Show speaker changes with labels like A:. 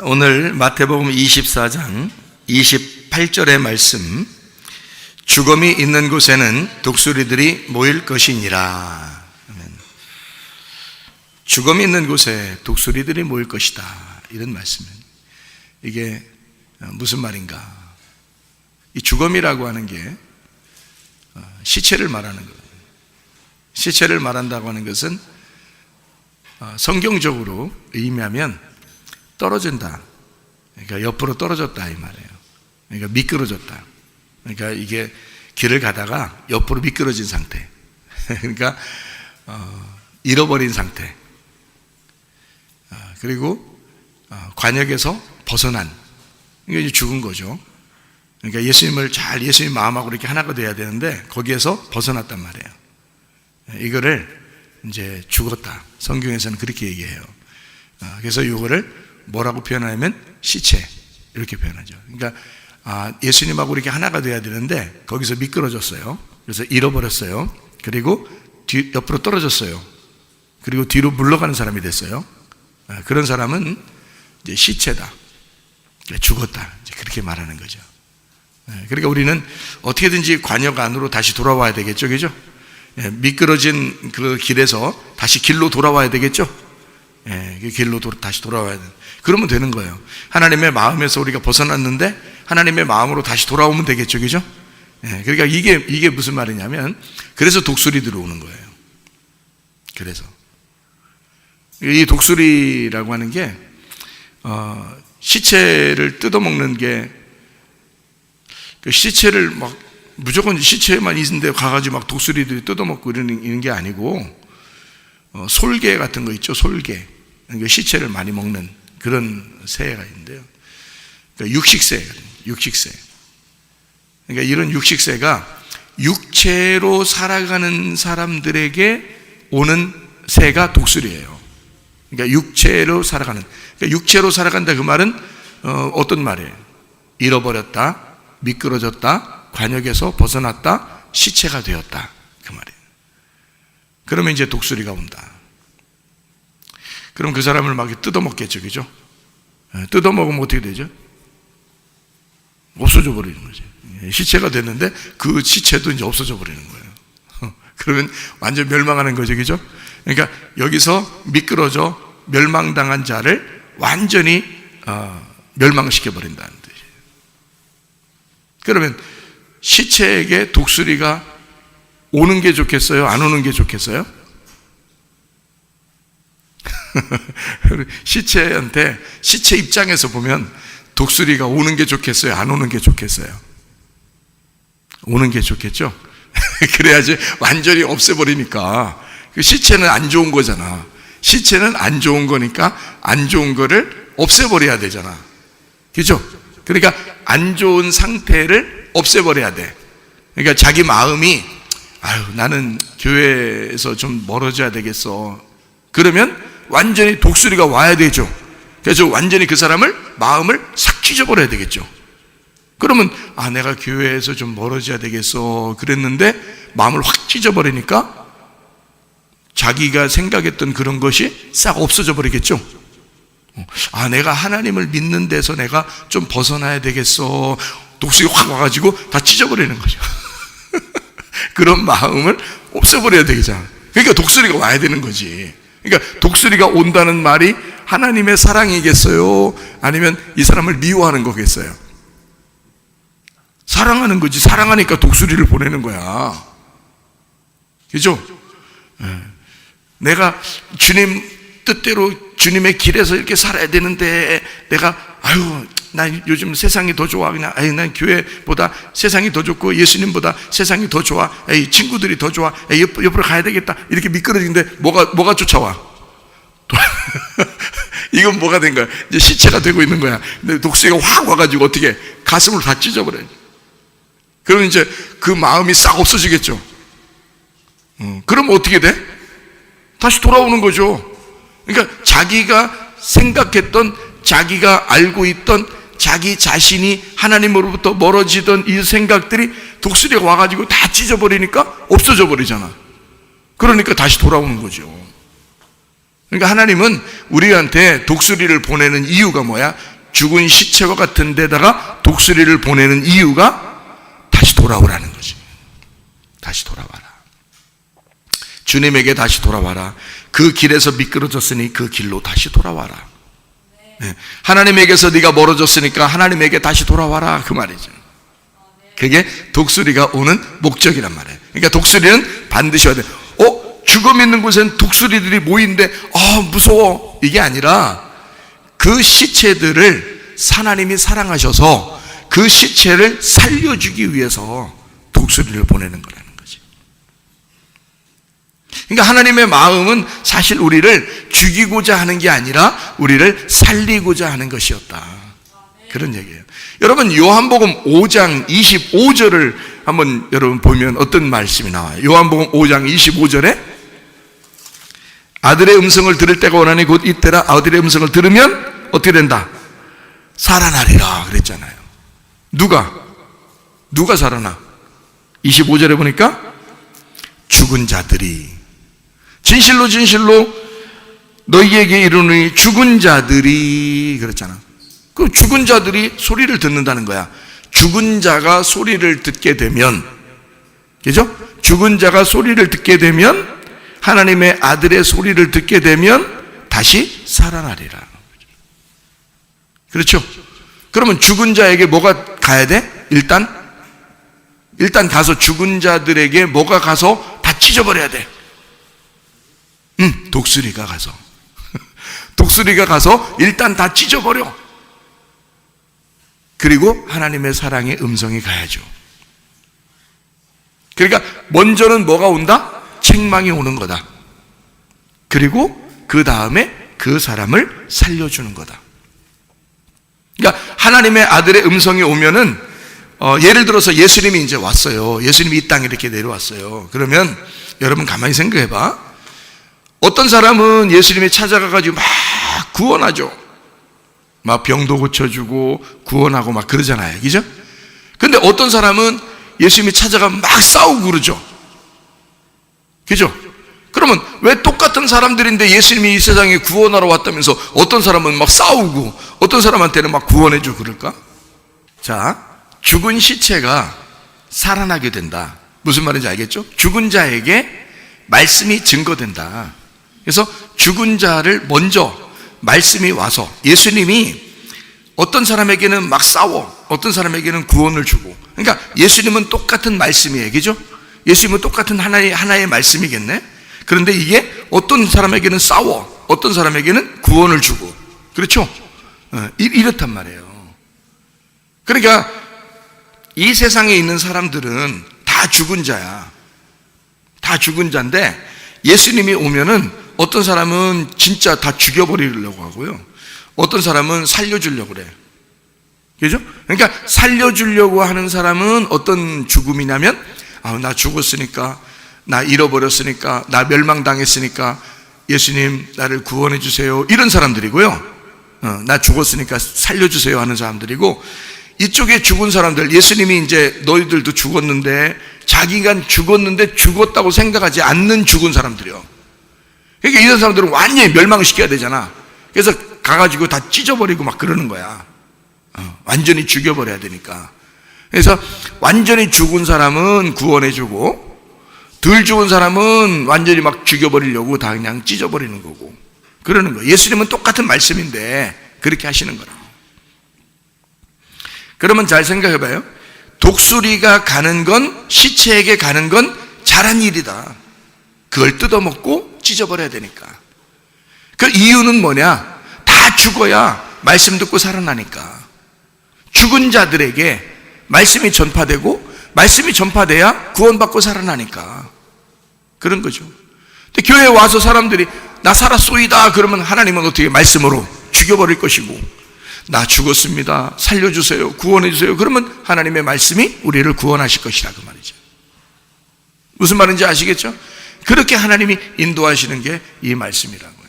A: 오늘 마태복음 24장 28절의 말씀, 죽음이 있는 곳에는 독수리들이 모일 것이니라. 죽음이 있는 곳에 독수리들이 모일 것이다, 이런 말씀입니다. 이게 무슨 말인가? 이 죽음이라고 하는 게 시체를 말하는 거예요. 시체를 말한다고 하는 것은 성경적으로 의미하면 떨어진다, 그러니까 옆으로 떨어졌다, 이 말이에요. 그러니까 미끄러졌다. 그러니까 이게 길을 가다가 옆으로 미끄러진 상태, 그러니까 잃어버린 상태, 그리고 관역에서 벗어난, 이게 이제 죽은 거죠. 그러니까 예수님 마음하고 이렇게 하나가 돼야 되는데 거기에서 벗어났단 말이에요. 이거를 이제 죽었다, 성경에서는 그렇게 얘기해요. 그래서 이거를 뭐라고 표현하냐면 시체, 이렇게 표현하죠. 그러니까 예수님하고 이렇게 하나가 돼야 되는데 거기서 미끄러졌어요. 그래서 잃어버렸어요. 그리고 옆으로 떨어졌어요. 그리고 뒤로 물러가는 사람이 됐어요. 그런 사람은 이제 시체다, 죽었다, 이제 그렇게 말하는 거죠. 그러니까 우리는 어떻게든지 관역 안으로 다시 돌아와야 되겠죠, 그죠? 미끄러진 그 길에서 다시 길로 돌아와야 되겠죠. 그 길로 다시 돌아와야 돼. 그러면 되는 거예요. 하나님의 마음에서 우리가 벗어났는데 하나님의 마음으로 다시 돌아오면 되겠죠, 그죠? 그러니까 이게 무슨 말이냐면, 그래서 독수리들이 오는 거예요. 그래서 이 독수리라고 하는 게 시체를 뜯어먹는 게, 시체를 막 무조건 시체만 있는데 가가지고 막 독수리들이 뜯어먹고 이러는 게 아니고, 솔개 같은 거 있죠, 솔개. 그러니까 시체를 많이 먹는 그런 새가 있는데요. 그러니까 육식새. 그러니까 이런 육식새가 육체로 살아가는 사람들에게 오는 새가 독수리예요. 그러니까 육체로 살아가는. 그러니까 육체로 살아간다, 그 말은 어떤 말이에요? 잃어버렸다, 미끄러졌다, 관역에서 벗어났다, 시체가 되었다, 그 말이에요. 그러면 이제 독수리가 온다. 그럼 그 사람을 막 뜯어먹겠죠, 그죠? 뜯어먹으면 어떻게 되죠? 없어져 버리는 거죠. 시체가 됐는데 그 시체도 이제 없어져 버리는 거예요. 그러면 완전 멸망하는 거죠, 그죠? 그러니까 여기서 미끄러져 멸망당한 자를 완전히 멸망시켜 버린다는 뜻이에요. 그러면 시체에게 독수리가 오는 게 좋겠어요, 안 오는 게 좋겠어요? 시체한테, 시체 입장에서 보면 독수리가 오는 게 좋겠어요, 안 오는 게 좋겠어요? 오는 게 좋겠죠? 그래야지 완전히 없애버리니까. 그 시체는 안 좋은 거잖아. 시체는 안 좋은 거니까 안 좋은 거를 없애버려야 되잖아, 그죠? 그러니까 안 좋은 상태를 없애버려야 돼. 그러니까 자기 마음이, 나는 교회에서 좀 멀어져야 되겠어, 그러면 완전히 독수리가 와야 되죠. 그래서 완전히 그 사람을, 마음을 싹 찢어버려야 되겠죠. 그러면 내가 교회에서 좀 멀어져야 되겠어 그랬는데 마음을 확 찢어버리니까 자기가 생각했던 그런 것이 싹 없어져 버리겠죠. 내가 하나님을 믿는 데서 내가 좀 벗어나야 되겠어. 독수리가 확 와가지고 다 찢어버리는 거죠. 그런 마음을 없애버려야 되잖아. 그러니까 독수리가 와야 되는 거지. 그러니까 독수리가 온다는 말이 하나님의 사랑이겠어요, 아니면 이 사람을 미워하는 거겠어요? 사랑하는 거지. 사랑하니까 독수리를 보내는 거야, 그죠? 내가 주님 뜻대로 주님의 길에서 이렇게 살아야 되는데 내가 난 요즘 세상이 더 좋아, 그냥 난 교회보다 세상이 더 좋고 예수님보다 세상이 더 좋아, 친구들이 더 좋아, 옆으로 가야 되겠다, 이렇게 미끄러지는데 뭐가 쫓아와? 이건 뭐가 된 거야? 이제 시체가 되고 있는 거야. 근데 독수리가 확 와가지고 어떻게 가슴을 다 찢어버려요. 그러면 이제 그 마음이 싹 없어지겠죠. 그럼 어떻게 돼? 다시 돌아오는 거죠. 그러니까 자기가 생각했던, 자기가 알고 있던, 자기 자신이 하나님으로부터 멀어지던 이 생각들이 독수리가 와가지고 다 찢어버리니까 없어져 버리잖아. 그러니까 다시 돌아오는 거죠. 그러니까 하나님은 우리한테 독수리를 보내는 이유가 뭐야? 죽은 시체와 같은 데다가 독수리를 보내는 이유가 다시 돌아오라는 거지. 다시 돌아와라. 주님에게 다시 돌아와라. 그 길에서 미끄러졌으니 그 길로 다시 돌아와라. 네. 하나님에게서 네가 멀어졌으니까 하나님에게 다시 돌아와라, 그 말이죠. 그게 독수리가 오는 목적이란 말이에요. 그러니까 독수리는 반드시 와야 돼. 죽음 있는 곳엔 독수리들이 모이는데 무서워, 이게 아니라 그 시체들을 하나님이 사랑하셔서 그 시체를 살려주기 위해서 독수리를 보내는 거라는 거지. 그러니까 하나님의 마음은 사실 우리를 죽이고자 하는 게 아니라 우리를 살리고자 하는 것이었다, 그런 얘기예요. 여러분, 요한복음 5장 25절을 한번 여러분 보면 어떤 말씀이 나와요? 요한복음 5장 25절에 아들의 음성을 들을 때가 오나니 곧 이때라. 아들의 음성을 들으면 어떻게 된다? 살아나리라 그랬잖아요. 누가 살아나? 25절에 보니까 죽은 자들이, 진실로 진실로 너희에게 이르노니 죽은 자들이, 그랬잖아. 그 죽은 자들이 소리를 듣는다는 거야. 죽은 자가 소리를 듣게 되면, 그죠? 죽은 자가 소리를 듣게 되면, 하나님의 아들의 소리를 듣게 되면 다시 살아나리라. 그렇죠? 그러면 죽은 자에게 뭐가 가야 돼? 일단 가서 죽은 자들에게 뭐가 가서 다 찢어버려야 돼. 독수리가 가서 독수리가 가서 일단 다 찢어버려. 그리고 하나님의 사랑의 음성이 가야죠. 그러니까 먼저는 뭐가 온다? 책망이 오는 거다. 그리고 그 다음에 그 사람을 살려주는 거다. 그러니까 하나님의 아들의 음성이 오면은 예를 들어서 예수님이 이제 왔어요. 예수님이 이 땅에 이렇게 내려왔어요. 그러면 여러분 가만히 생각해 봐. 어떤 사람은 예수님이 찾아가가지고 막 구원하죠. 막 병도 고쳐주고 구원하고 막 그러잖아요. 그죠? 근데 어떤 사람은 예수님이 찾아가면 막 싸우고 그러죠. 그죠? 그러면 왜 똑같은 사람들인데 예수님이 이 세상에 구원하러 왔다면서 어떤 사람은 막 싸우고 어떤 사람한테는 막 구원해주고 그럴까? 자, 죽은 시체가 살아나게 된다. 무슨 말인지 알겠죠? 죽은 자에게 말씀이 증거된다. 그래서 죽은 자를 먼저 말씀이 와서 예수님이 어떤 사람에게는 막 싸워, 어떤 사람에게는 구원을 주고, 그러니까 예수님은 똑같은 말씀이에요. 그죠? 예수님은 똑같은 하나의 말씀이겠네. 그런데 이게 어떤 사람에게는 싸워, 어떤 사람에게는 구원을 주고, 그렇죠? 이렇단 말이에요. 그러니까 이 세상에 있는 사람들은 다 죽은 자야. 다 죽은 자인데 예수님이 오면은 어떤 사람은 진짜 다 죽여버리려고 하고요, 어떤 사람은 살려주려고 그래. 그죠? 그러니까 살려주려고 하는 사람은 어떤 죽음이냐면, 나 죽었으니까, 나 잃어버렸으니까, 나 멸망당했으니까 예수님 나를 구원해 주세요, 이런 사람들이고요. 나 죽었으니까 살려주세요 하는 사람들이고, 이쪽에 죽은 사람들, 예수님이 이제 너희들도 죽었는데 자기가 죽었는데 죽었다고 생각하지 않는 죽은 사람들이요. 그러니까 이런 사람들은 완전히 멸망시켜야 되잖아. 그래서 가가지고 다 찢어버리고 막 그러는 거야. 완전히 죽여버려야 되니까. 그래서 완전히 죽은 사람은 구원해주고, 덜 죽은 사람은 완전히 막 죽여버리려고 다 그냥 찢어버리는 거고, 그러는 거예요. 예수님은 똑같은 말씀인데 그렇게 하시는 거라고. 그러면 잘 생각해봐요. 독수리가 가는 건, 시체에게 가는 건 잘한 일이다. 그걸 뜯어먹고 찢어버려야 되니까. 그 이유는 뭐냐? 다 죽어야 말씀 듣고 살아나니까. 죽은 자들에게 말씀이 전파되고, 말씀이 전파돼야 구원받고 살아나니까. 그런 거죠. 근데 교회에 와서 사람들이 나 살았소이다 그러면 하나님은 어떻게 말씀으로 죽여버릴 것이고, 나 죽었습니다, 살려주세요, 구원해주세요, 그러면 하나님의 말씀이 우리를 구원하실 것이라, 그 말이죠. 무슨 말인지 아시겠죠? 그렇게 하나님이 인도하시는 게 이 말씀이라고.